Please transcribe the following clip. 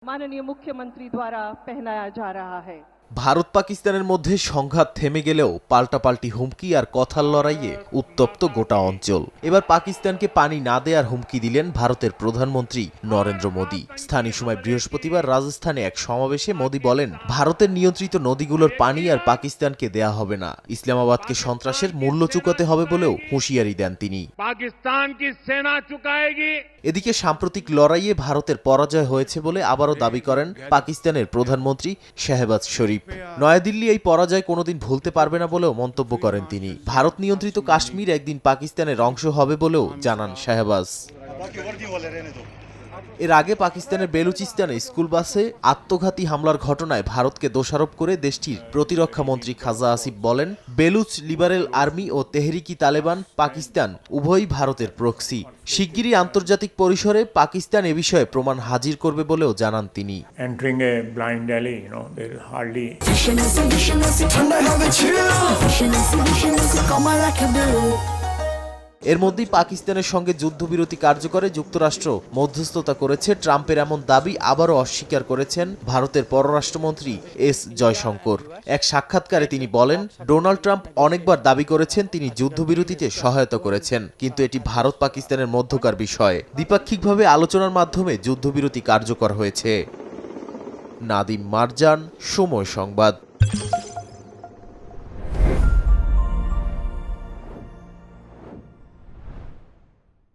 माननीय मुख्यमंत्री द्वारा पहनाया जा रहा है। ভারত পাকিস্তানের মধ্যে সংঘাত থেমে গেলেও পাল্টাপাল্টি হুমকি আর কথার লড়াইয়ে উত্তপ্ত গোটা অঞ্চল। এবার পাকিস্তানকে পানি না দেওয়ার হুমকি দিলেন ভারতের প্রধানমন্ত্রী নরেন্দ্র মোদী। স্থানীয় সময় বৃহস্পতিবার রাজস্থানে এক সমাবেশে মোদী বলেন, ভারতের নিয়ন্ত্রিত নদীগুলোর পানি আর পাকিস্তানকে দেয়া হবে না। ইসলামাবাদকে সন্ত্রাসের মূল্য চুকাতে হবে বলেও হুঁশিয়ারি দেন তিনি। পাকিস্তান কি সেনা চুকায়েগি। এদিকে সাম্প্রতিক লড়াইয়ে ভারতের পরাজয় হয়েছে বলে আবারও দাবি করেন পাকিস্তানের প্রধানমন্ত্রী শাহবাজ শরীফ। নয়াদিল্লি এই পরাজয় কোনোদিন ভুলতে পারবে না বলেও মন্তব্য করেন তিনি। ভারত নিয়ন্ত্রিত কাশ্মীর একদিন পাকিস্তানের অংশ হবে বলেও জানান শাহবাজ। এর আগে পাকিস্তানের বেলুচিস্তানে স্কুল বাসে আত্মঘাতী হামলার ঘটনায় ভারতকে দোষারোপ করে দেশটির প্রতিরক্ষা মন্ত্রী খাজা আসিফ বলেন, বেলুচ লিবারেল আর্মি ও তেহরিকি তালেবান পাকিস্তান উভয়ই ভারতের প্রক্সি। শিগগিরই আন্তর্জাতিক পরিসরে পাকিস্তান এ বিষয়ে প্রমাণ হাজির করবে বলেও জানান তিনি। এর মধ্যেই পাকিস্তানের সঙ্গে যুদ্ধবিরতি কার্যকরে যুক্তরাষ্ট্র মধ্যস্থতা করেছে ট্রাম্পের এমন দাবি আবারও অস্বীকার করেছেন ভারতের পররাষ্ট্রমন্ত্রী এস জয়শঙ্কর। এক সাক্ষাৎকারে তিনি বলেন, ডোনাল্ড ট্রাম্প অনেকবার দাবি করেছেন তিনি যুদ্ধবিরতিতে সহায়তা করেছেন, কিন্তু এটি ভারত পাকিস্তানের মধ্যকার বিষয়। দ্বিপাক্ষিকভাবে আলোচনার মাধ্যমে যুদ্ধবিরতি কার্যকর হয়েছে। নাদিম মারজান, সময় সংবাদ।